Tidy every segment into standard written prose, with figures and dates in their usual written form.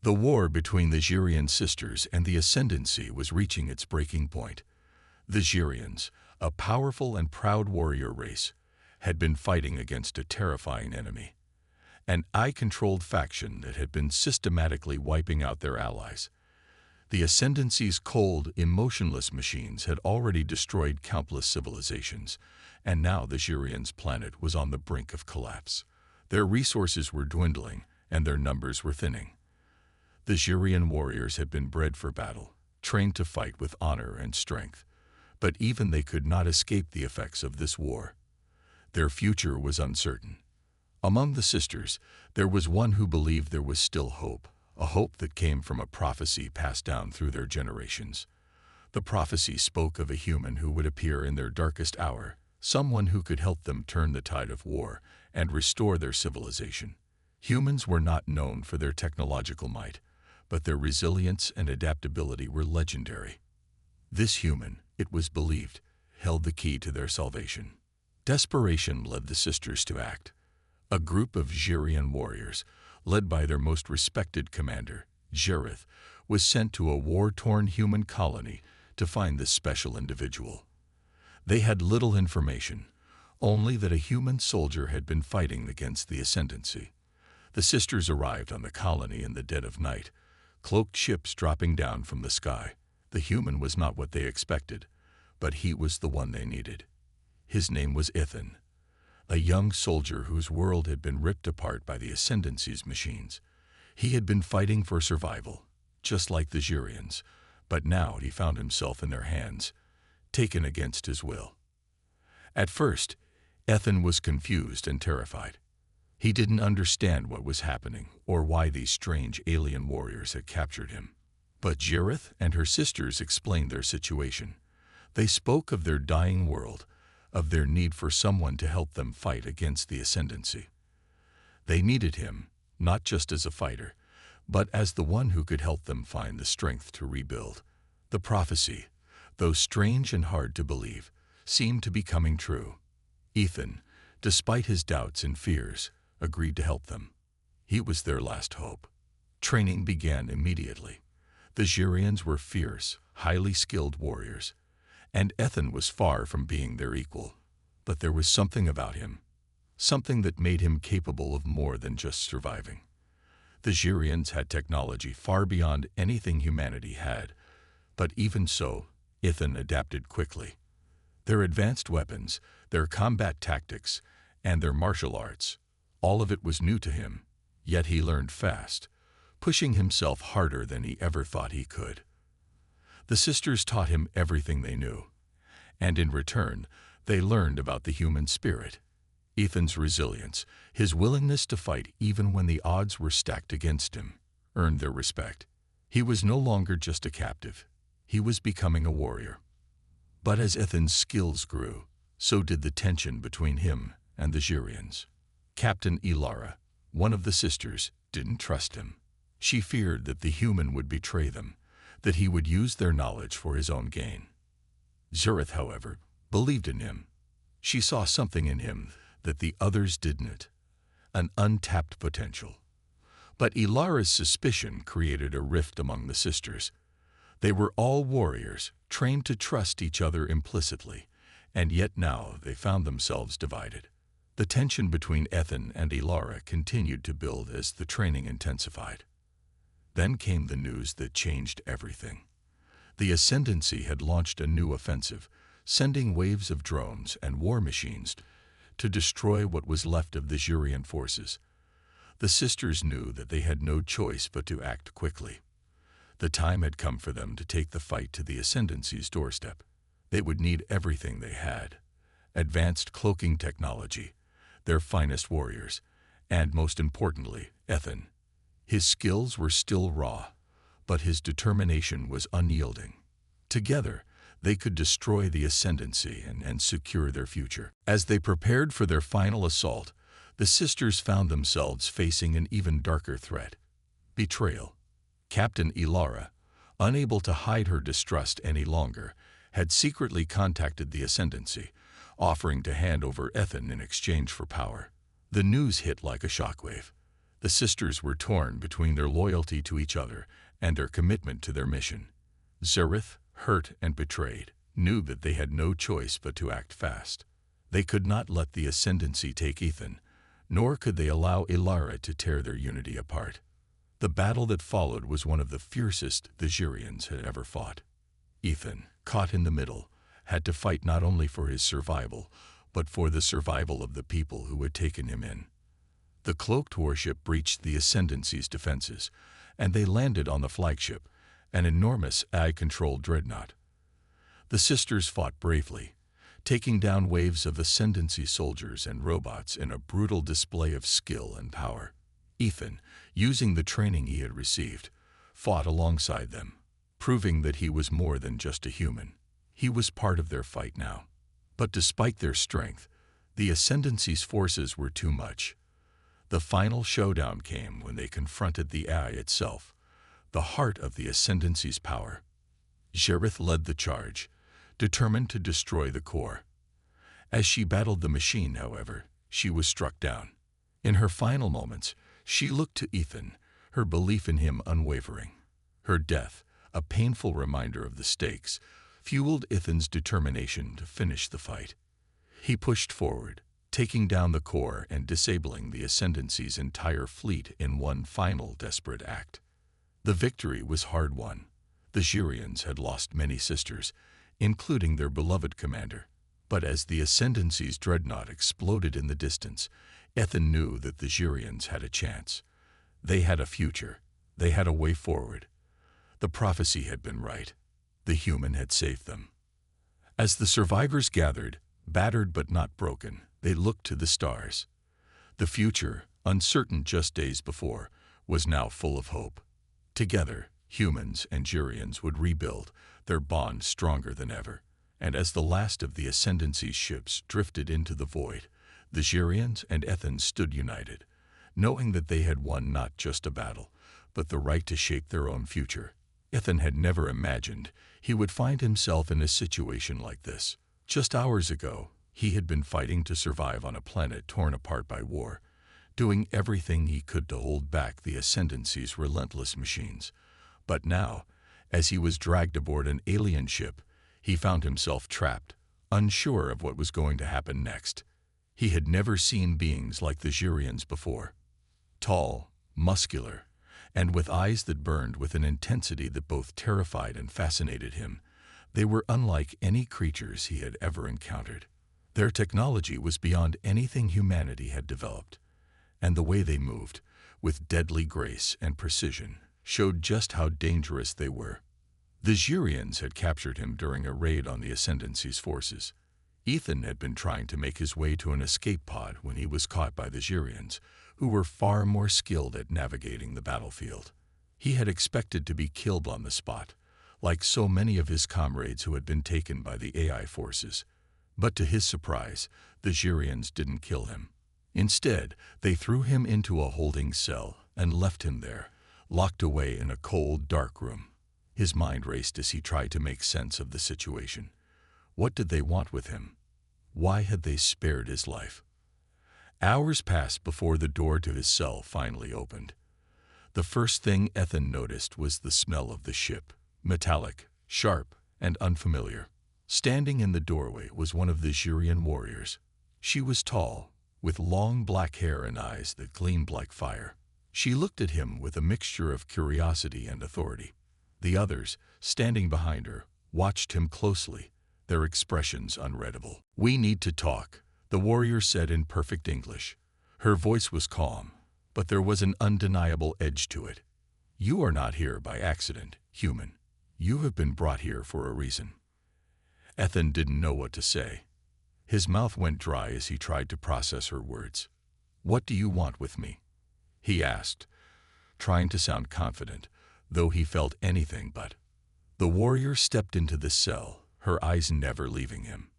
The war between the Xirian sisters and the Ascendancy was reaching its breaking point. The Xirians, a powerful and proud warrior race, had been fighting against a terrifying enemy, an eye-controlled faction that had been systematically wiping out their allies. The Ascendancy's cold, emotionless machines had already destroyed countless civilizations, and now the Xirians' planet was on the brink of collapse. Their resources were dwindling, and their numbers were thinning. The Xirian warriors had been bred for battle, trained to fight with honor and strength, but even they could not escape the effects of this war. Their future was uncertain. Among the sisters, there was one who believed there was still hope, a hope that came from a prophecy passed down through their generations. The prophecy spoke of a human who would appear in their darkest hour, someone who could help them turn the tide of war and restore their civilization. Humans were not known for their technological might, but their resilience and adaptability were legendary. This human, it was believed, held the key to their salvation. Desperation led the sisters to act. A group of Xirian warriors, led by their most respected commander, Xirith, was sent to a war-torn human colony to find this special individual. They had little information, only that a human soldier had been fighting against the Ascendancy. The sisters arrived on the colony in the dead of night, cloaked ships dropping down from the sky. The human was not what they expected, but he was the one they needed. His name was Ithan, a young soldier whose world had been ripped apart by the Ascendancy's machines. He had been fighting for survival, just like the Xirians, but now he found himself in their hands, taken against his will. At first, Ithan was confused and terrified. He didn't understand what was happening or why these strange alien warriors had captured him. But Xirith and her sisters explained their situation. They spoke of their dying world, of their need for someone to help them fight against the Ascendancy. They needed him, not just as a fighter, but as the one who could help them find the strength to rebuild. The prophecy, though strange and hard to believe, seemed to be coming true. Ithan, despite his doubts and fears, agreed to help them. He was their last hope. Training began immediately. The Xirians were fierce, highly skilled warriors, and Ithan was far from being their equal. But there was something about him, something that made him capable of more than just surviving. The Xirians had technology far beyond anything humanity had, but even so, Ithan adapted quickly. Their advanced weapons, their combat tactics, and their martial arts, all of it was new to him, yet he learned fast, pushing himself harder than he ever thought he could. The sisters taught him everything they knew, and in return, they learned about the human spirit. Ithan's resilience, his willingness to fight even when the odds were stacked against him, earned their respect. He was no longer just a captive. He was becoming a warrior. But as Ithan's skills grew, so did the tension between him and the Xirians. Captain Ilara, one of the sisters, didn't trust him. She feared that the human would betray them, that he would use their knowledge for his own gain. Xirith, however, believed in him. She saw something in him that the others didn't, an untapped potential. But Ilara's suspicion created a rift among the sisters. They were all warriors, trained to trust each other implicitly, and yet now they found themselves divided. The tension between Ithan and Ilara continued to build as the training intensified. Then came the news that changed everything. The Ascendancy had launched a new offensive, sending waves of drones and war machines to destroy what was left of the Xirian forces. The sisters knew that they had no choice but to act quickly. The time had come for them to take the fight to the Ascendancy's doorstep. They would need everything they had: advanced cloaking technology, their finest warriors, and most importantly, Ithan. His skills were still raw, but his determination was unyielding. Together, they could destroy the Ascendancy and secure their future. As they prepared for their final assault, the sisters found themselves facing an even darker threat: betrayal. Captain Ilara, unable to hide her distrust any longer, had secretly contacted the Ascendancy, offering to hand over Ithan in exchange for power. The news hit like a shockwave. The sisters were torn between their loyalty to each other and their commitment to their mission. Zareth, hurt and betrayed, knew that they had no choice but to act fast. They could not let the Ascendancy take Ethan, nor could they allow Ilara to tear their unity apart. The battle that followed was one of the fiercest the Xurians had ever fought. Ethan, caught in the middle, had to fight not only for his survival, but for the survival of the people who had taken him in. The cloaked warship breached the Ascendancy's defenses, and they landed on the flagship, an enormous AI-controlled dreadnought. The sisters fought bravely, taking down waves of Ascendancy soldiers and robots in a brutal display of skill and power. Ethan, using the training he had received, fought alongside them, proving that he was more than just a human. He was part of their fight now. But despite their strength, the Ascendancy's forces were too much. The final showdown came when they confronted the AI itself, the heart of the Ascendancy's power. Zareth led the charge, determined to destroy the core. As she battled the machine, however, she was struck down. In her final moments, she looked to Ethan, her belief in him unwavering. Her death, a painful reminder of the stakes, fueled Ethan's determination to finish the fight. He pushed forward, taking down the core and disabling the Ascendancy's entire fleet in one final desperate act. The victory was hard-won. The Xurians had lost many sisters, including their beloved commander. But as the Ascendancy's dreadnought exploded in the distance, Ethan knew that the Xurians had a chance. They had a future. They had a way forward. The prophecy had been right. The human had saved them. As the survivors gathered, battered but not broken, they looked to the stars. The future, uncertain just days before, was now full of hope. Together, humans and Xurians would rebuild, their bond stronger than ever. And as the last of the Ascendancy's ships drifted into the void, the Xurians and Ethan stood united, knowing that they had won not just a battle, but the right to shape their own future. Ethan had never imagined he would find himself in a situation like this. Just hours ago, he had been fighting to survive on a planet torn apart by war, doing everything he could to hold back the Ascendancy's relentless machines. But now, as he was dragged aboard an alien ship, he found himself trapped, unsure of what was going to happen next. He had never seen beings like the Xurians before. Tall, muscular, and with eyes that burned with an intensity that both terrified and fascinated him, they were unlike any creatures he had ever encountered. Their technology was beyond anything humanity had developed, and the way they moved, with deadly grace and precision, showed just how dangerous they were. The Xurians had captured him during a raid on the Ascendancy's forces. Ethan had been trying to make his way to an escape pod when he was caught by the Xurians, who were far more skilled at navigating the battlefield. He had expected to be killed on the spot, like so many of his comrades who had been taken by the AI forces. But to his surprise, the Xurians didn't kill him. Instead, they threw him into a holding cell and left him there, locked away in a cold, dark room. His mind raced as he tried to make sense of the situation. What did they want with him? Why had they spared his life? Hours passed before the door to his cell finally opened. The first thing Ethan noticed was the smell of the ship, metallic, sharp, and unfamiliar. Standing in the doorway was one of the Xurian warriors. She was tall, with long black hair and eyes that gleamed like fire. She looked at him with a mixture of curiosity and authority. The others, standing behind her, watched him closely, their expressions unreadable. "We need to talk," the warrior said in perfect English. Her voice was calm, but there was an undeniable edge to it. "You are not here by accident, human. You have been brought here for a reason." Ethan didn't know what to say. His mouth went dry as he tried to process her words. "What do you want with me?" he asked, trying to sound confident, though he felt anything but. The warrior stepped into the cell, her eyes never leaving him.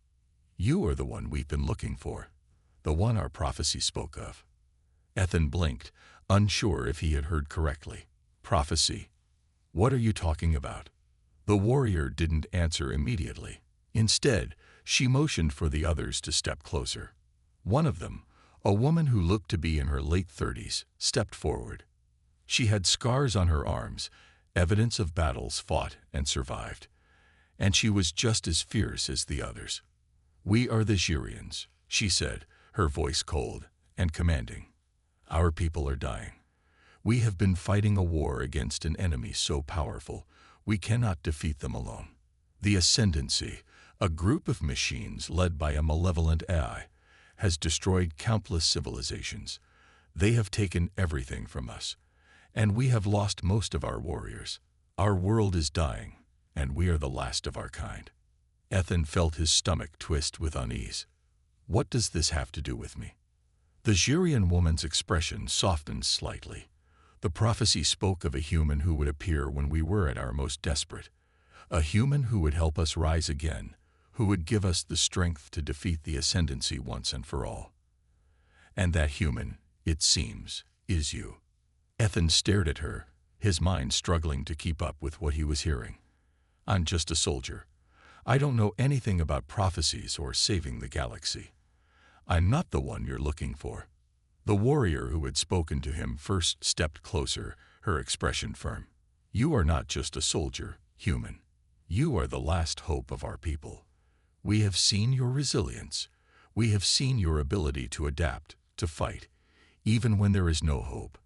"You are the one we've been looking for, the one our prophecy spoke of." Ethan blinked, unsure if he had heard correctly. "Prophecy? What are you talking about?" The warrior didn't answer immediately. Instead, she motioned for the others to step closer. One of them, A woman who looked to be in her late 30s stepped forward. She had scars on her arms, evidence of battles fought and survived, and she was just as fierce as the others. "We are the Xurians," she said, her voice cold and commanding. "Our people are dying. We have been fighting a war against an enemy so powerful, we cannot defeat them alone. The Ascendancy, a group of machines led by a malevolent AI, has destroyed countless civilizations. They have taken everything from us, and we have lost most of our warriors. Our world is dying, and we are the last of our kind." Ethan felt his stomach twist with unease. "What does this have to do with me?" The Xurian woman's expression softened slightly. "The prophecy spoke of a human who would appear when we were at our most desperate, a human who would help us rise again, who would give us the strength to defeat the Ascendancy once and for all. And that human, it seems, is you." Ethan stared at her, his mind struggling to keep up with what he was hearing. "I'm just a soldier. I don't know anything about prophecies or saving the galaxy. I'm not the one you're looking for." The warrior who had spoken to him first stepped closer, her expression firm. "You are not just a soldier, human. You are the last hope of our people. We have seen your resilience. We have seen your ability to adapt, to fight, even when there is no hope.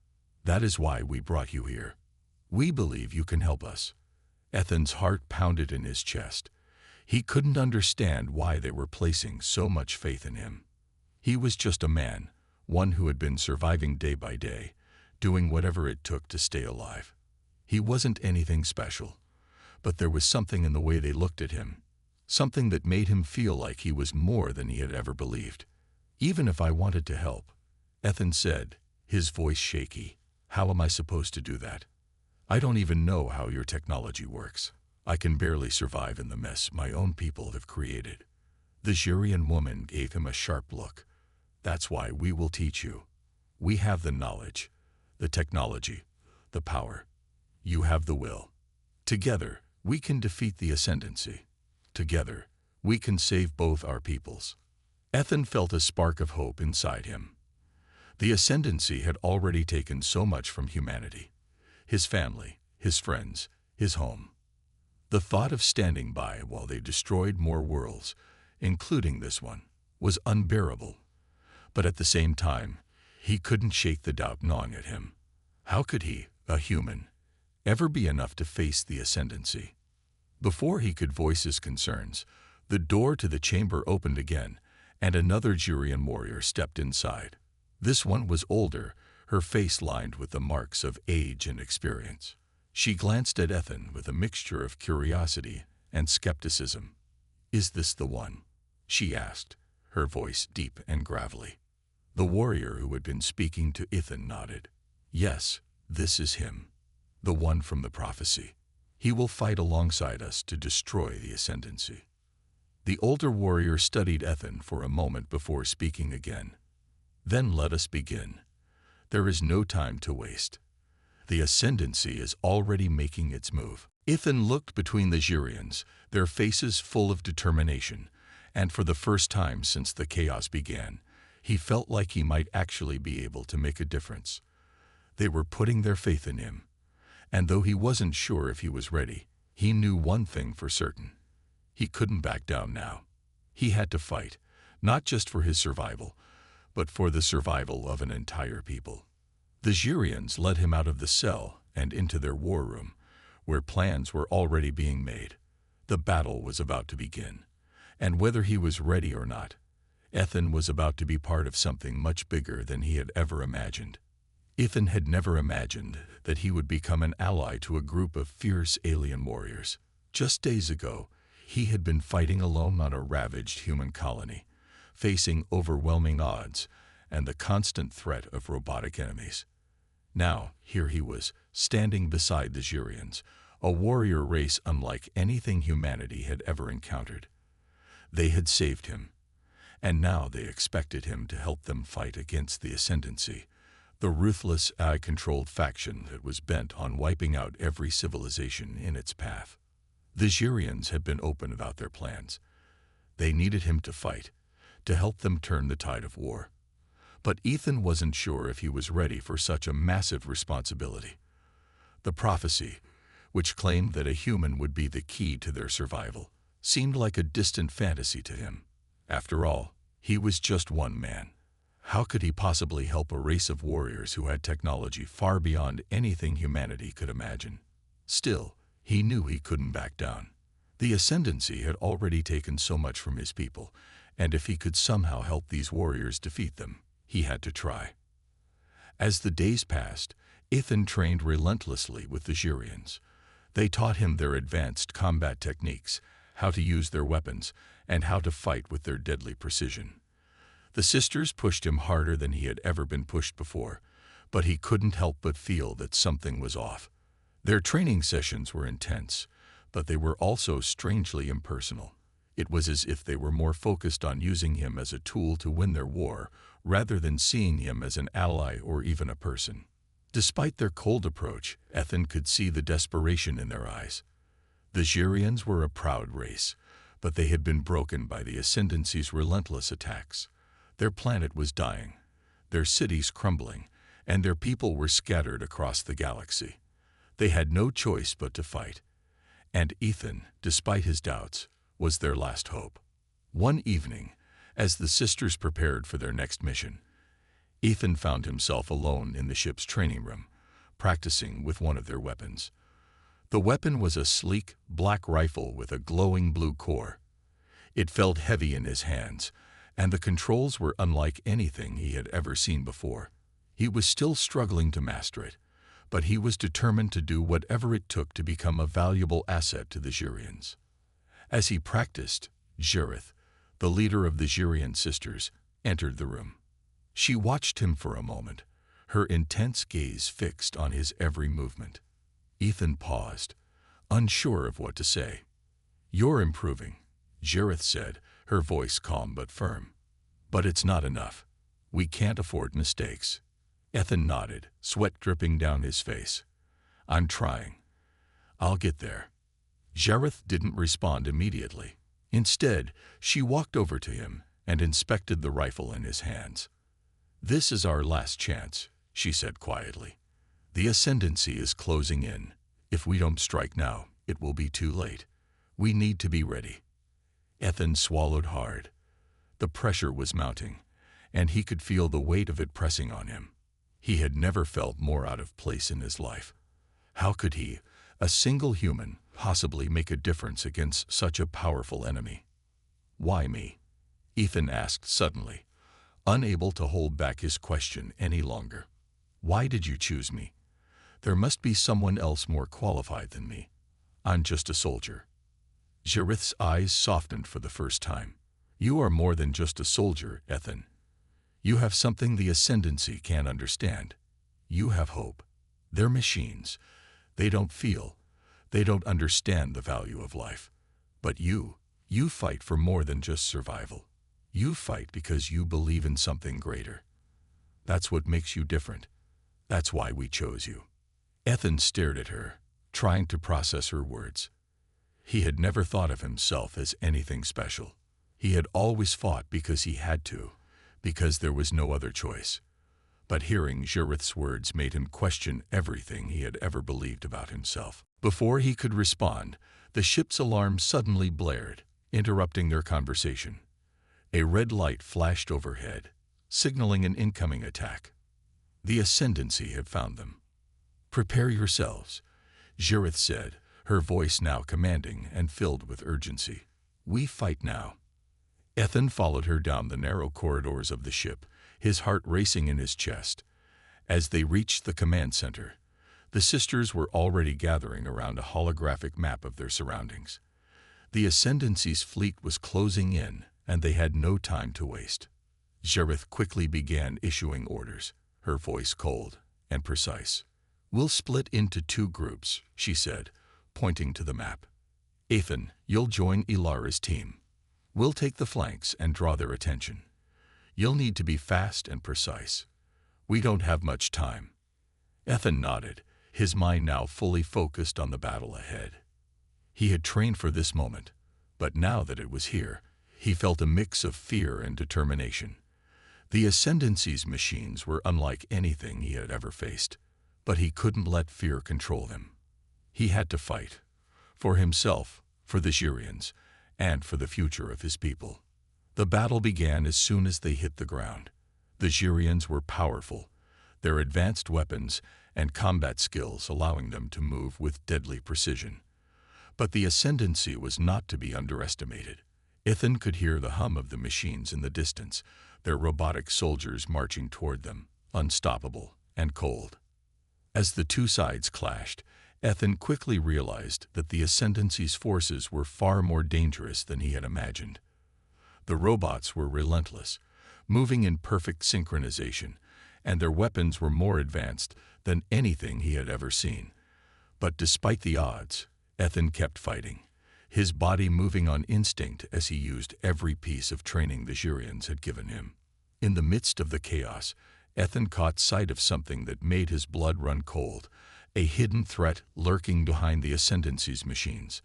That is why we brought you here. We believe you can help us." Ethan's heart pounded in his chest. He couldn't understand why they were placing so much faith in him. He was just a man, one who had been surviving day by day, doing whatever it took to stay alive. He wasn't anything special, but there was something in the way they looked at him, something that made him feel like he was more than he had ever believed. "Even if I wanted to help," Ethan said, his voice shaky, "how am I supposed to do that? I don't even know how your technology works. I can barely survive in the mess my own people have created." The Xurian woman gave him a sharp look. "That's why we will teach you. We have the knowledge, the technology, the power. You have the will. Together, we can defeat the Ascendancy. Together, we can save both our peoples." Ethan felt a spark of hope inside him. The Ascendancy had already taken so much from humanity: his family, his friends, his home. The thought of standing by while they destroyed more worlds, including this one, was unbearable. But at the same time, he couldn't shake the doubt gnawing at him. How could he, a human, ever be enough to face the Ascendancy? Before he could voice his concerns, the door to the chamber opened again, and another Xurian warrior stepped inside. This one was older, her face lined with the marks of age and experience. She glanced at Ethan with a mixture of curiosity and skepticism. "Is this the one?" she asked, her voice deep and gravelly. The warrior who had been speaking to Ethan nodded. "Yes, this is him, the one from the prophecy. He will fight alongside us to destroy the Ascendancy." The older warrior studied Ethan for a moment before speaking again. "Then let us begin. There is no time to waste. The Ascendancy is already making its move." Ethan looked between the Xurians, their faces full of determination, and for the first time since the chaos began, he felt like he might actually be able to make a difference. They were putting their faith in him, and though he wasn't sure if he was ready, he knew one thing for certain. He couldn't back down now. He had to fight, not just for his survival, but for the survival of an entire people. The Xurians led him out of the cell and into their war room, where plans were already being made. The battle was about to begin, and whether he was ready or not, Ethan was about to be part of something much bigger than he had ever imagined. Ethan had never imagined that he would become an ally to a group of fierce alien warriors. Just days ago, he had been fighting alone on a ravaged human colony, facing overwhelming odds and the constant threat of robotic enemies. Now, here he was, standing beside the Xurians, a warrior race unlike anything humanity had ever encountered. They had saved him, and now they expected him to help them fight against the Ascendancy, the ruthless AI-controlled faction that was bent on wiping out every civilization in its path. The Xurians had been open about their plans. They needed him to fight, to help them turn the tide of war. But Ethan wasn't sure if he was ready for such a massive responsibility. The prophecy, which claimed that a human would be the key to their survival, seemed like a distant fantasy to him. After all, he was just one man. How could he possibly help a race of warriors who had technology far beyond anything humanity could imagine? Still, he knew he couldn't back down. The Ascendancy had already taken so much from his people, and if he could somehow help these warriors defeat them, he had to try. As the days passed, Ethan trained relentlessly with the Jurians. They taught him their advanced combat techniques, how to use their weapons, and how to fight with their deadly precision. The sisters pushed him harder than he had ever been pushed before, but he couldn't help but feel that something was off. Their training sessions were intense, but they were also strangely impersonal. It was as if they were more focused on using him as a tool to win their war, rather than seeing him as an ally or even a person. Despite their cold approach, Ethan could see the desperation in their eyes. The Jurians were a proud race, but they had been broken by the Ascendancy's relentless attacks. Their planet was dying, their cities crumbling, and their people were scattered across the galaxy. They had no choice but to fight. And Ethan, despite his doubts, was their last hope. One evening, as the sisters prepared for their next mission, Ethan found himself alone in the ship's training room, practicing with one of their weapons. The weapon was a sleek, black rifle with a glowing blue core. It felt heavy in his hands, and the controls were unlike anything he had ever seen before. He was still struggling to master it, but he was determined to do whatever it took to become a valuable asset to the Jurians. As he practiced, Jareth, the leader of the Jurian sisters, entered the room. She watched him for a moment, her intense gaze fixed on his every movement. Ethan paused, unsure of what to say. "You're improving," Jareth said, her voice calm but firm. "But it's not enough. We can't afford mistakes." Ethan nodded, sweat dripping down his face. "I'm trying. I'll get there." Jareth didn't respond immediately. Instead, she walked over to him and inspected the rifle in his hands. "This is our last chance," she said quietly. "The Ascendancy is closing in. If we don't strike now, it will be too late. We need to be ready." Ethan swallowed hard. The pressure was mounting, and he could feel the weight of it pressing on him. He had never felt more out of place in his life. How could he, a single human, possibly make a difference against such a powerful enemy? "Why me?" Ethan asked suddenly, unable to hold back his question any longer. "Why did you choose me? There must be someone else more qualified than me. I'm just a soldier." Jareth's eyes softened for the first time. "You are more than just a soldier, Ethan. You have something the Ascendancy can't understand. You have hope. They're machines. They don't feel. They don't understand the value of life. But you fight for more than just survival. You fight because you believe in something greater. That's what makes you different. That's why we chose you." Ethan stared at her, trying to process her words. He had never thought of himself as anything special. He had always fought because he had to, because there was no other choice. But hearing Jareth's words made him question everything he had ever believed about himself. Before he could respond, the ship's alarm suddenly blared, interrupting their conversation. A red light flashed overhead, signaling an incoming attack. The Ascendancy had found them. "Prepare yourselves," Jareth said, her voice now commanding and filled with urgency. "We fight now." Ethan followed her down the narrow corridors of the ship, his heart racing in his chest. As they reached the command center, the sisters were already gathering around a holographic map of their surroundings. The Ascendancy's fleet was closing in, and they had no time to waste. Jareth quickly began issuing orders, her voice cold and precise. "We'll split into 2 groups," she said, pointing to the map. "Ethan, you'll join Ilara's team. We'll take the flanks and draw their attention. You'll need to be fast and precise. We don't have much time." Ethan nodded, his mind now fully focused on the battle ahead. He had trained for this moment, but now that it was here, he felt a mix of fear and determination. The Ascendancy's machines were unlike anything he had ever faced, but he couldn't let fear control him. He had to fight, for himself, for the Xurians, and for the future of his people. The battle began as soon as they hit the ground. The Xurians were powerful, their advanced weapons and combat skills allowing them to move with deadly precision. But the Ascendancy was not to be underestimated. Ethan could hear the hum of the machines in the distance, their robotic soldiers marching toward them, unstoppable and cold. As the two sides clashed, Ethan quickly realized that the Ascendancy's forces were far more dangerous than he had imagined. The robots were relentless, moving in perfect synchronization, and their weapons were more advanced than anything he had ever seen. But despite the odds, Ethan kept fighting, his body moving on instinct as he used every piece of training the Xurians had given him. In the midst of the chaos, Ethan caught sight of something that made his blood run cold, a hidden threat lurking behind the Ascendancy's machines.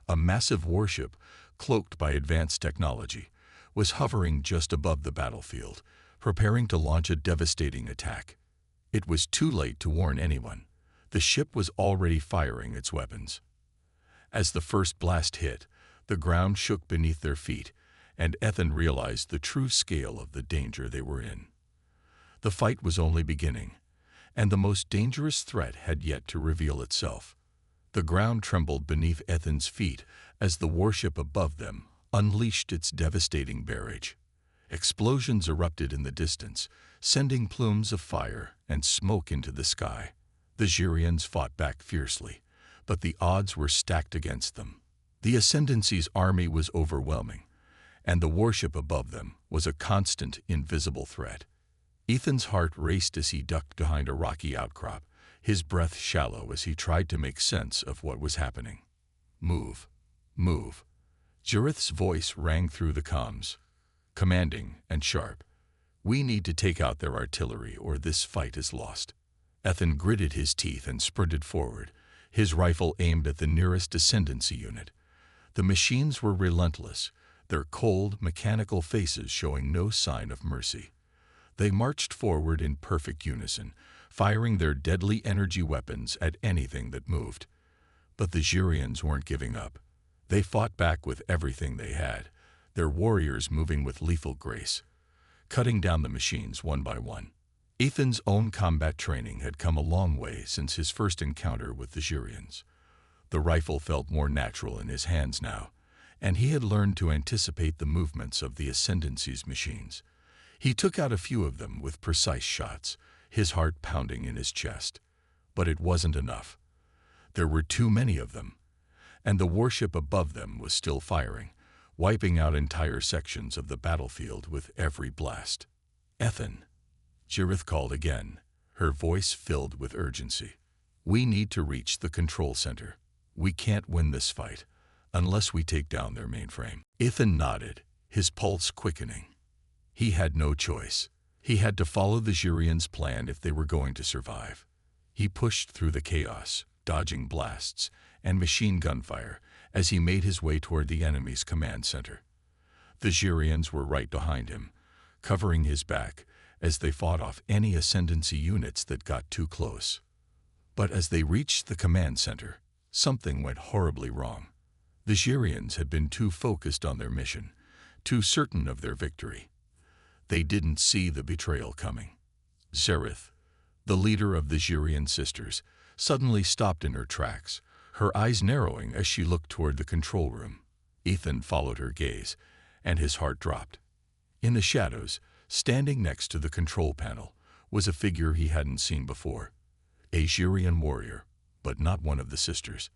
A massive warship, cloaked by advanced technology, was hovering just above the battlefield, preparing to launch a devastating attack. It was too late to warn anyone. The ship was already firing its weapons. As the first blast hit, the ground shook beneath their feet, and Ethan realized the true scale of the danger they were in. The fight was only beginning, and the most dangerous threat had yet to reveal itself. The ground trembled beneath Ethan's feet as the warship above them unleashed its devastating barrage. Explosions erupted in the distance, sending plumes of fire and smoke into the sky. The Xurians fought back fiercely, but the odds were stacked against them. The Ascendancy's army was overwhelming, and the warship above them was a constant, invisible threat. Ethan's heart raced as he ducked behind a rocky outcrop, his breath shallow as he tried to make sense of what was happening. "Move, move." Jareth's voice rang through the comms, commanding and sharp. "We need to take out their artillery or this fight is lost." Ethan gritted his teeth and sprinted forward, his rifle aimed at the nearest Ascendancy unit. The machines were relentless, their cold, mechanical faces showing no sign of mercy. They marched forward in perfect unison, firing their deadly energy weapons at anything that moved. But the Xurians weren't giving up. They fought back with everything they had, their warriors moving with lethal grace, cutting down the machines one by one. Ethan's own combat training had come a long way since his first encounter with the Xurians. The rifle felt more natural in his hands now, and he had learned to anticipate the movements of the Ascendancy's machines. He took out a few of them with precise shots, his heart pounding in his chest. But it wasn't enough. There were too many of them, and the warship above them was still firing, wiping out entire sections of the battlefield with every blast. "Ethan," Jareth called again, her voice filled with urgency. "We need to reach the control center. We can't win this fight unless we take down their mainframe." Ethan nodded, his pulse quickening. He had no choice. He had to follow the Xurians' plan if they were going to survive. He pushed through the chaos, dodging blasts and machine gun fire as he made his way toward the enemy's command center. The Xurians were right behind him, covering his back as they fought off any Ascendancy units that got too close. But as they reached the command center, something went horribly wrong. The Xurians had been too focused on their mission, too certain of their victory. They didn't see the betrayal coming. Zareth, the leader of the Xurian sisters, suddenly stopped in her tracks, her eyes narrowing as she looked toward the control room. Ethan followed her gaze, and his heart dropped. In the shadows, standing next to the control panel, was a figure he hadn't seen before. A Xurian warrior, but not one of the sisters.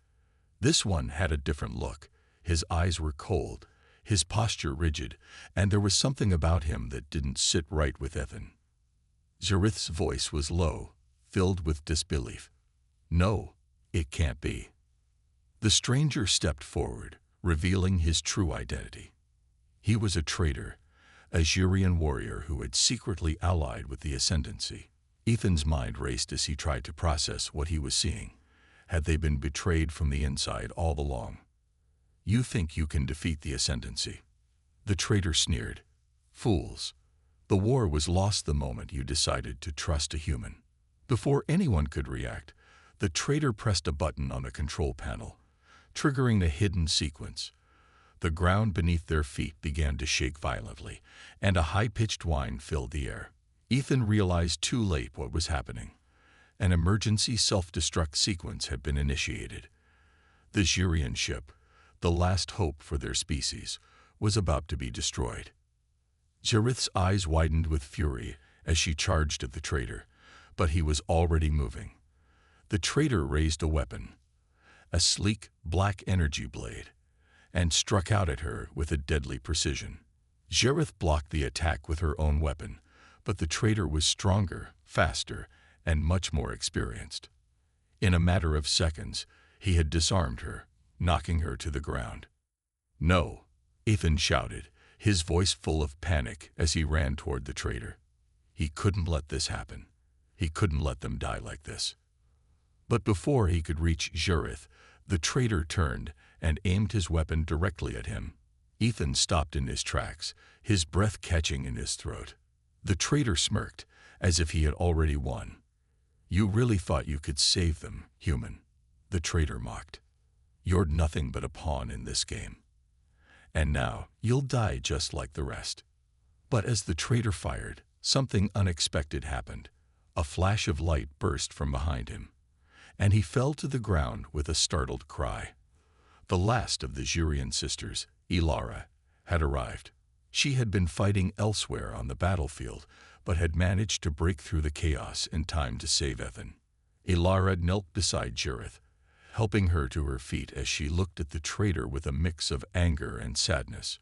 This one had a different look. His eyes were cold, his posture rigid, and there was something about him that didn't sit right with Ethan. Zareth's voice was low, filled with disbelief. "No, it can't be." The stranger stepped forward, revealing his true identity. He was a traitor, a Xurian warrior who had secretly allied with the Ascendancy. Ethan's mind raced as he tried to process what he was seeing. Had they been betrayed from the inside all along? "You think you can defeat the Ascendancy?" The traitor sneered. "Fools. The war was lost the moment you decided to trust a human. Before anyone could react, the traitor pressed a button on the control panel, triggering a hidden sequence. The ground beneath their feet began to shake violently, and a high-pitched whine filled the air. Ethan realized too late what was happening. An emergency self-destruct sequence had been initiated. The Xurian ship, the last hope for their species, was about to be destroyed. Jareth's eyes widened with fury as she charged at the traitor, but he was already moving. The traitor raised a weapon, a sleek black energy blade, and struck out at her with a deadly precision. Jareth blocked the attack with her own weapon, but the traitor was stronger, faster, and much more experienced. In a matter of seconds, he had disarmed her, knocking her to the ground. "No," Ethan shouted, his voice full of panic as he ran toward the traitor. He couldn't let this happen. He couldn't let them die like this. But before he could reach Jareth, the traitor turned and aimed his weapon directly at him. Ethan stopped in his tracks, his breath catching in his throat. The traitor smirked, as if he had already won. "You really thought you could save them, human," the traitor mocked. "You're nothing but a pawn in this game. And now you'll die just like the rest." But as the traitor fired, something unexpected happened. A flash of light burst from behind him, and he fell to the ground with a startled cry. The last of the Xurian sisters, Ilara, had arrived. She had been fighting elsewhere on the battlefield, but had managed to break through the chaos in time to save Ethan. Ilara knelt beside Jareth, helping her to her feet as she looked at the traitor with a mix of anger and sadness.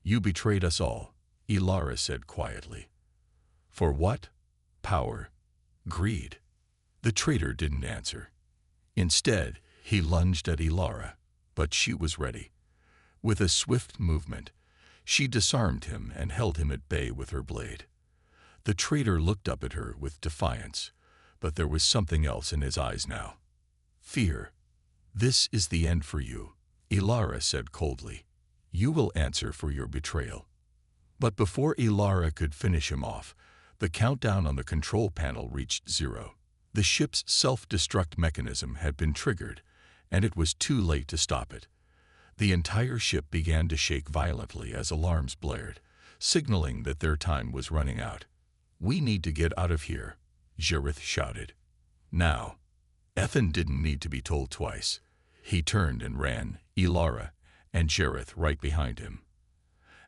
"You betrayed us all," Ilara said quietly. "For what? Power? Greed?" The traitor didn't answer. Instead, he lunged at Ilara, but she was ready. With a swift movement, she disarmed him and held him at bay with her blade. The traitor looked up at her with defiance, but there was something else in his eyes now. Fear. "This is the end for you," Ilara said coldly. "You will answer for your betrayal." But before Ilara could finish him off, the countdown on the control panel reached 0. The ship's self-destruct mechanism had been triggered, and it was too late to stop it. The entire ship began to shake violently as alarms blared, signaling that their time was running out. "We need to get out of here," Jareth shouted. Now, Ethan didn't need to be told twice. He turned and ran, Ilara and Jareth right behind him.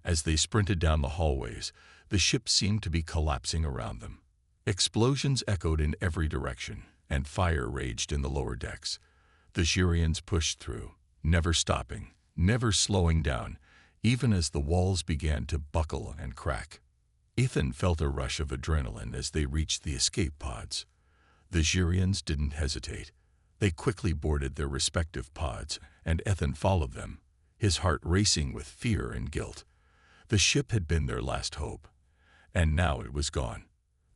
As they sprinted down the hallways, the ship seemed to be collapsing around them. Explosions echoed in every direction, and fire raged in the lower decks. The Xurians pushed through, never stopping, never slowing down, even as the walls began to buckle and crack. Ethan felt a rush of adrenaline as they reached the escape pods. The Xurians didn't hesitate. They quickly boarded their respective pods, and Ethan followed them, his heart racing with fear and guilt. The ship had been their last hope, and now it was gone.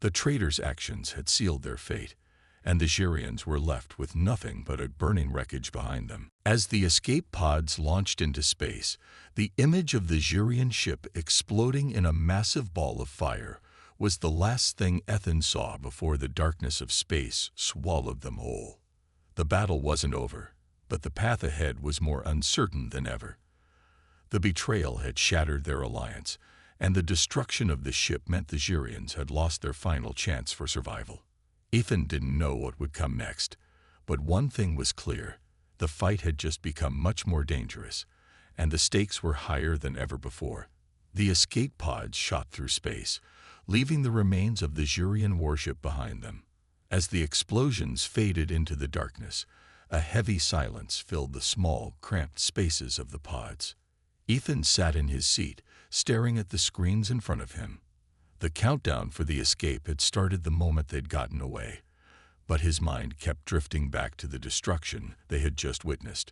The traitors' actions had sealed their fate, and the Xurians were left with nothing but a burning wreckage behind them. As the escape pods launched into space, the image of the Xurian ship exploding in a massive ball of fire was the last thing Ethan saw before the darkness of space swallowed them whole. The battle wasn't over, but the path ahead was more uncertain than ever. The betrayal had shattered their alliance, and the destruction of the ship meant the Xurians had lost their final chance for survival. Ethan didn't know what would come next, but one thing was clear: the fight had just become much more dangerous, and the stakes were higher than ever before. The escape pods shot through space, leaving the remains of the Xurian warship behind them. As the explosions faded into the darkness, a heavy silence filled the small, cramped spaces of the pods. Ethan sat in his seat, staring at the screens in front of him. The countdown for the escape had started the moment they'd gotten away, but his mind kept drifting back to the destruction they had just witnessed.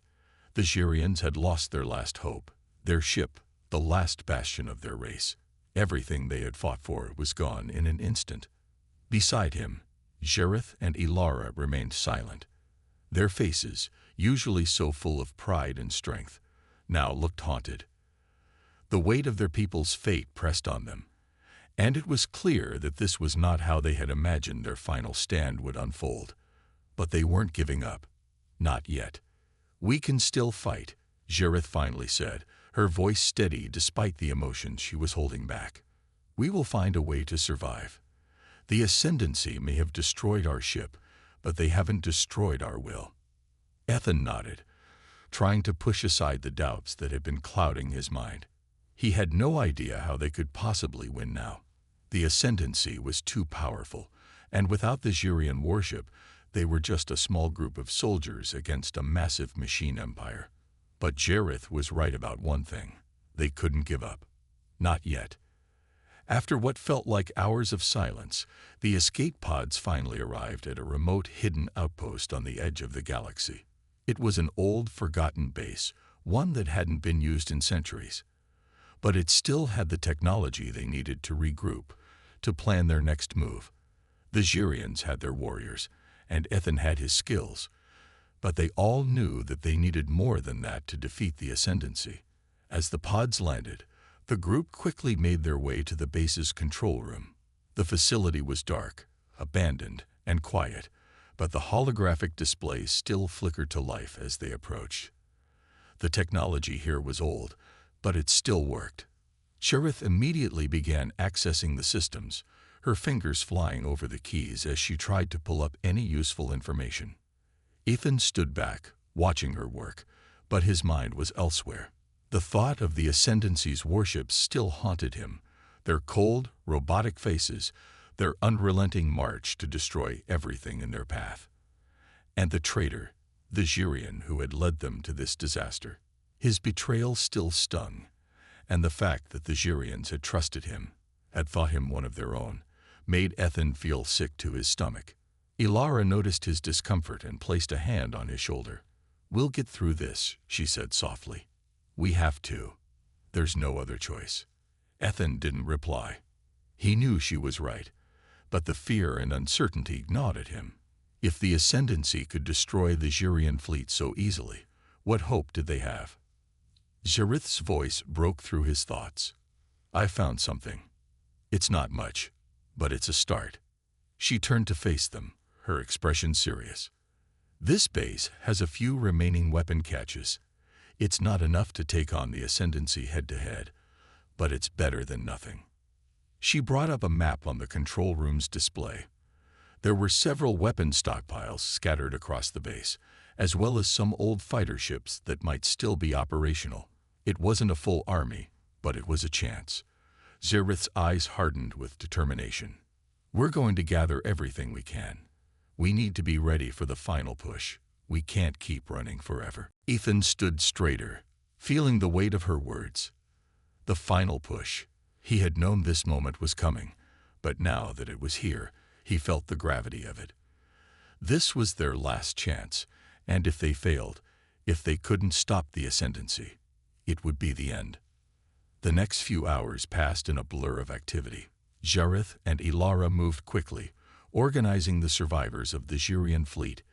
The Xurians had lost their last hope, their ship, the last bastion of their race. Everything they had fought for was gone in an instant. Beside him, Jareth and Ilara remained silent. Their faces, usually so full of pride and strength, now looked haunted. The weight of their people's fate pressed on them, And it was clear that this was not how they had imagined their final stand would unfold. But they weren't giving up. Not yet. "We can still fight," Jareth finally said, her voice steady despite the emotions she was holding back. "We will find a way to survive. The Ascendancy may have destroyed our ship, but they haven't destroyed our will." Ethan nodded, trying to push aside the doubts that had been clouding his mind. He had no idea how they could possibly win now. The Ascendancy was too powerful, and without the Xurian warship, they were just a small group of soldiers against a massive machine empire. But Jareth was right about one thing. They couldn't give up. Not yet. After what felt like hours of silence, the escape pods finally arrived at a remote hidden outpost on the edge of the galaxy. It was an old, forgotten base, one that hadn't been used in centuries. But it still had the technology they needed to regroup, to plan their next move. The Xurians had their warriors, and Ethan had his skills, but they all knew that they needed more than that to defeat the Ascendancy. As the pods landed, the group quickly made their way to the base's control room. The facility was dark, abandoned, and quiet, but the holographic display still flickered to life as they approached. The technology here was old, but it still worked. Jareth immediately began accessing the systems, her fingers flying over the keys as she tried to pull up any useful information. Ethan stood back, watching her work, but his mind was elsewhere. The thought of the Ascendancy's warships still haunted him, their cold, robotic faces, their unrelenting march to destroy everything in their path. And the traitor, the Xurian who had led them to this disaster. His betrayal still stung, and the fact that the Xurians had trusted him, had thought him one of their own, made Ethan feel sick to his stomach. Ilara noticed his discomfort and placed a hand on his shoulder. "We'll get through this," she said softly. "We have to. There's no other choice." Ethan didn't reply. He knew she was right, but the fear and uncertainty gnawed at him. If the Ascendancy could destroy the Xurian fleet so easily, what hope did they have? Jareth's voice broke through his thoughts. "I found something. It's not much, but it's a start." She turned to face them, her expression serious. "This base has a few remaining weapon caches. It's not enough to take on the Ascendancy head-to-head, but it's better than nothing." She brought up a map on the control room's display. There were several weapon stockpiles scattered across the base, as well as some old fighter ships that might still be operational. It wasn't a full army, but it was a chance. Jareth's eyes hardened with determination. "We're going to gather everything we can. We need to be ready for the final push. We can't keep running forever." Ethan stood straighter, feeling the weight of her words. The final push. He had known this moment was coming, but now that it was here, he felt the gravity of it. This was their last chance, and if they failed, if they couldn't stop the Ascendancy, it would be the end. The next few hours passed in a blur of activity. Jareth and Ilara moved quickly, organizing the survivors of the Xurian fleet,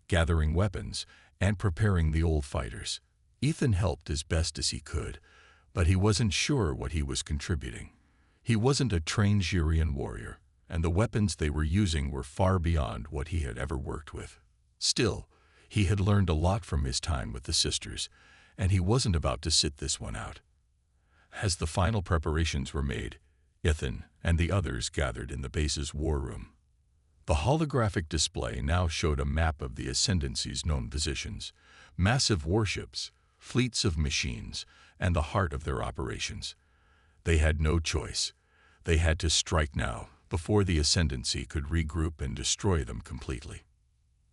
gathering weapons, and preparing the old fighters. Ethan helped as best as he could, but he wasn't sure what he was contributing. He wasn't a trained Xurian warrior, and the weapons they were using were far beyond what he had ever worked with. Still, he had learned a lot from his time with the sisters, and he wasn't about to sit this one out. As the final preparations were made, Ethan and the others gathered in the base's war room. The holographic display now showed a map of the Ascendancy's known positions, massive warships, fleets of machines, and the heart of their operations. They had no choice. They had to strike now, before the Ascendancy could regroup and destroy them completely.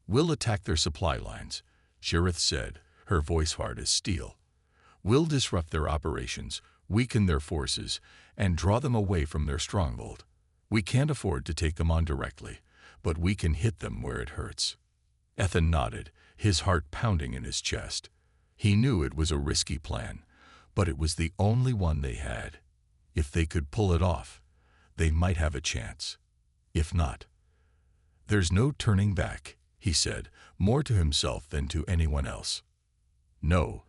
"We'll attack their supply lines," Jareth said, her voice hard as steel. "We'll disrupt their operations, weaken their forces, and draw them away from their stronghold. We can't afford to take them on directly, but we can hit them where it hurts." Ethan nodded, his heart pounding in his chest. He knew it was a risky plan, but it was the only one they had. If they could pull it off, they might have a chance. If not, "There's no turning back," he said, more to himself than to anyone else. "No,"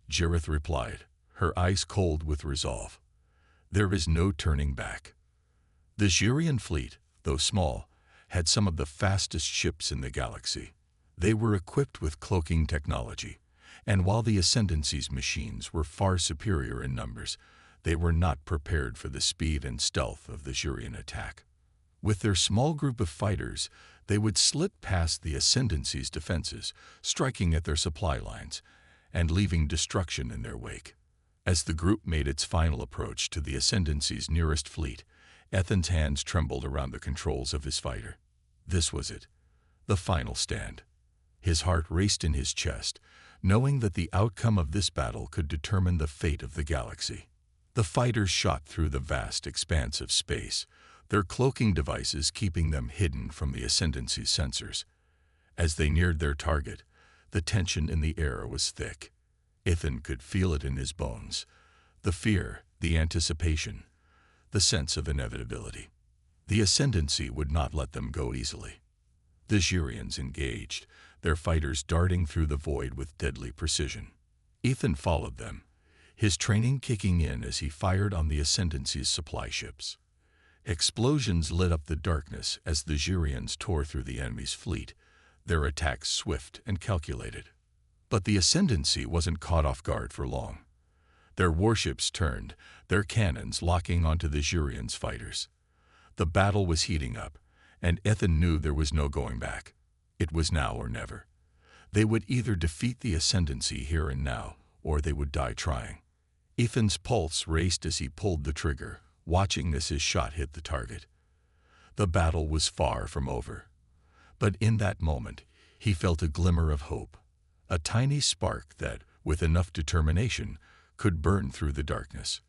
Jareth replied, her eyes cold with resolve. "There is no turning back." The Xurian fleet, though small, had some of the fastest ships in the galaxy. They were equipped with cloaking technology, and while the Ascendancy's machines were far superior in numbers, they were not prepared for the speed and stealth of the Xurian attack. With their small group of fighters, they would slip past the Ascendancy's defenses, striking at their supply lines, and leaving destruction in their wake. As the group made its final approach to the Ascendancy's nearest fleet, Ethan's hands trembled around the controls of his fighter. This was it, the final stand. His heart raced in his chest, knowing that the outcome of this battle could determine the fate of the galaxy. The fighters shot through the vast expanse of space, their cloaking devices keeping them hidden from the Ascendancy's sensors. As they neared their target, the tension in the air was thick. Ethan could feel it in his bones. The fear, the anticipation, the sense of inevitability. The Ascendancy would not let them go easily. The Xurians engaged, their fighters darting through the void with deadly precision. Ethan followed them, his training kicking in as he fired on the Ascendancy's supply ships. Explosions lit up the darkness as the Xurians tore through the enemy's fleet, their attacks swift and calculated. But the Ascendancy wasn't caught off guard for long. Their warships turned, their cannons locking onto the Xurians' fighters. The battle was heating up, and Ethan knew there was no going back. It was now or never. They would either defeat the Ascendancy here and now, or they would die trying. Ethan's pulse raced as he pulled the trigger, watching as his shot hit the target. The battle was far from over. But in that moment, he felt a glimmer of hope, a tiny spark that, with enough determination, could burn through the darkness.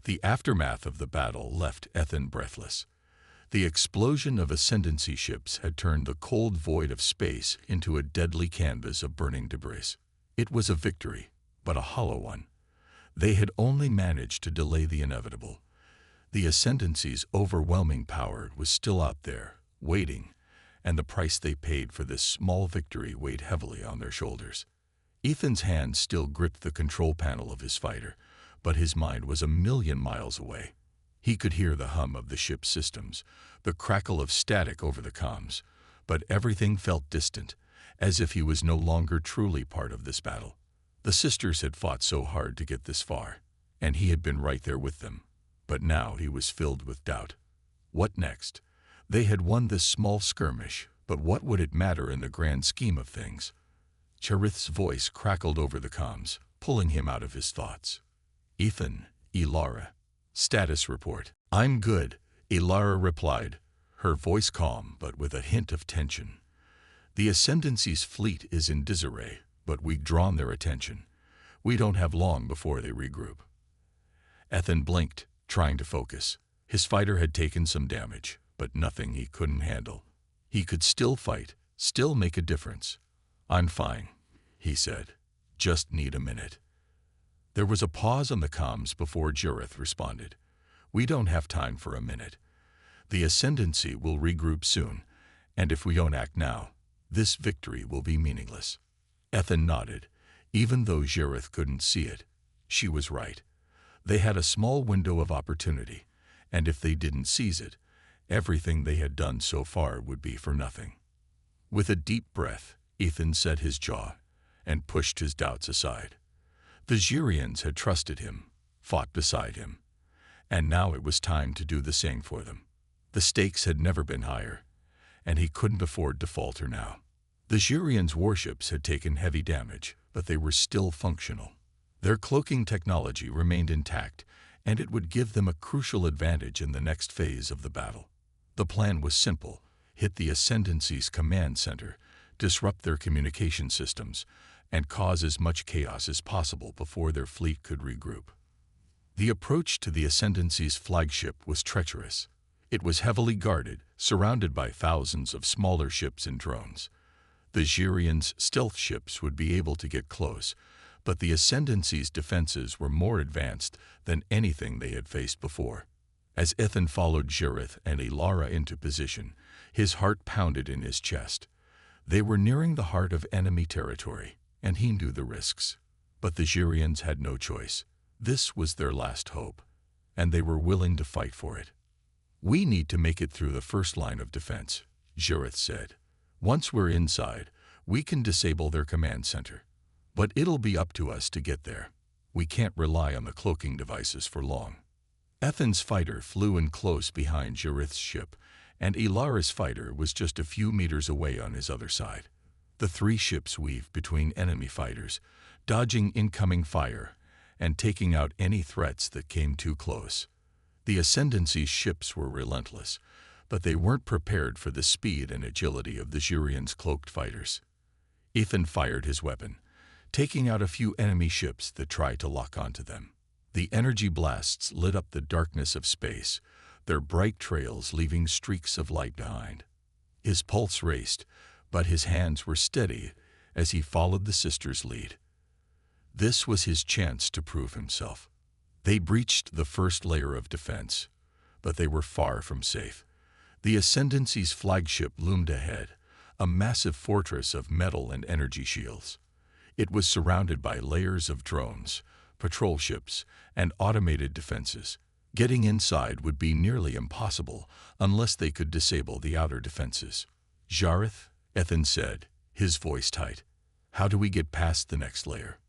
The aftermath of the battle left Ethan breathless. The explosion of Ascendancy ships had turned the cold void of space into a deadly canvas of burning debris. It was a victory, but a hollow one. They had only managed to delay the inevitable. The Ascendancy's overwhelming power was still out there, waiting, and the price they paid for this small victory weighed heavily on their shoulders. Ethan's hand still gripped the control panel of his fighter, but his mind was a million miles away. He could hear the hum of the ship's systems, the crackle of static over the comms, but everything felt distant, as if he was no longer truly part of this battle. The sisters had fought so hard to get this far, and he had been right there with them. But now he was filled with doubt. What next? They had won this small skirmish, but what would it matter in the grand scheme of things? Cherith's voice crackled over the comms, pulling him out of his thoughts. Ethan, Ilara. Status report. I'm good, Ilara replied, her voice calm but with a hint of tension. The Ascendancy's fleet is in disarray, but we've drawn their attention. We don't have long before they regroup. Ethan blinked, trying to focus. His fighter had taken some damage, but nothing he couldn't handle. He could still fight, still make a difference. I'm fine, he said. Just need a minute. There was a pause on the comms before Jareth responded. We don't have time for a minute. The Ascendancy will regroup soon, and if we don't act now, this victory will be meaningless. Ethan nodded, even though Jareth couldn't see it. She was right. They had a small window of opportunity, and if they didn't seize it, everything they had done so far would be for nothing. With a deep breath, Ethan set his jaw and pushed his doubts aside. The Xurians had trusted him, fought beside him, and now it was time to do the same for them. The stakes had never been higher, and he couldn't afford to falter now. The Xurians' warships had taken heavy damage, but they were still functional. Their cloaking technology remained intact, and it would give them a crucial advantage in the next phase of the battle. The plan was simple: hit the Ascendancy's command center, disrupt their communication systems, and cause as much chaos as possible before their fleet could regroup. The approach to the Ascendancy's flagship was treacherous. It was heavily guarded, surrounded by thousands of smaller ships and drones. The Xurians' stealth ships would be able to get close, but the Ascendancy's defenses were more advanced than anything they had faced before. As Ethan followed Jareth and Ilara into position, his heart pounded in his chest. They were nearing the heart of enemy territory, and he knew the risks. But the Xurians had no choice. This was their last hope, and they were willing to fight for it. "We need to make it through the first line of defense," Jareth said. "Once we're inside, we can disable their command center. But it'll be up to us to get there. We can't rely on the cloaking devices for long." Ethan's fighter flew in close behind Jareth's ship, and Ilara's fighter was just a few meters away on his other side. The three ships weaved between enemy fighters, dodging incoming fire and taking out any threats that came too close. The Ascendancy's ships were relentless, but they weren't prepared for the speed and agility of the Jurians' cloaked fighters. Ethan fired his weapon, taking out a few enemy ships that tried to lock onto them. The energy blasts lit up the darkness of space, their bright trails leaving streaks of light behind. His pulse raced, but his hands were steady as he followed the sisters' lead. This was his chance to prove himself. They breached the first layer of defense, but they were far from safe. The Ascendancy's flagship loomed ahead, a massive fortress of metal and energy shields. It was surrounded by layers of drones, patrol ships, and automated defenses. Getting inside would be nearly impossible unless they could disable the outer defenses. "Jareth," Ethan said, his voice tight, "how do we get past the next layer?"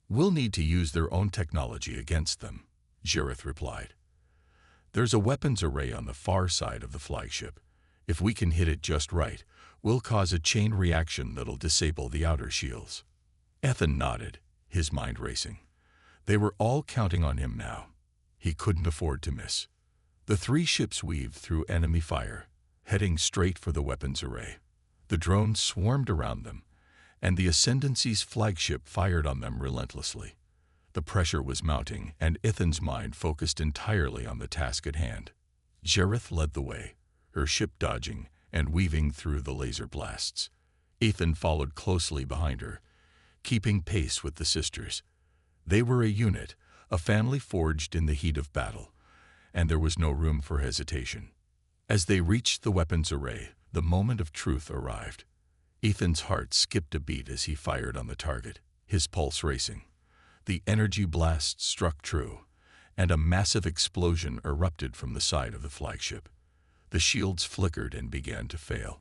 "We'll need to use their own technology against them," Jareth replied. "There's a weapons array on the far side of the flagship. If we can hit it just right, we'll cause a chain reaction that'll disable the outer shields." Ethan nodded, his mind racing. They were all counting on him now. He couldn't afford to miss. The three ships weaved through enemy fire, heading straight for the weapons array. The drones swarmed around them, and the Ascendancy's flagship fired on them relentlessly. The pressure was mounting, and Ethan's mind focused entirely on the task at hand. Jareth led the way, her ship dodging and weaving through the laser blasts. Ethan followed closely behind her, keeping pace with the sisters. They were a unit, a family forged in the heat of battle, and there was no room for hesitation. As they reached the weapons array, the moment of truth arrived. Ethan's heart skipped a beat as he fired on the target, his pulse racing. The energy blast struck true, and a massive explosion erupted from the side of the flagship. The shields flickered and began to fail.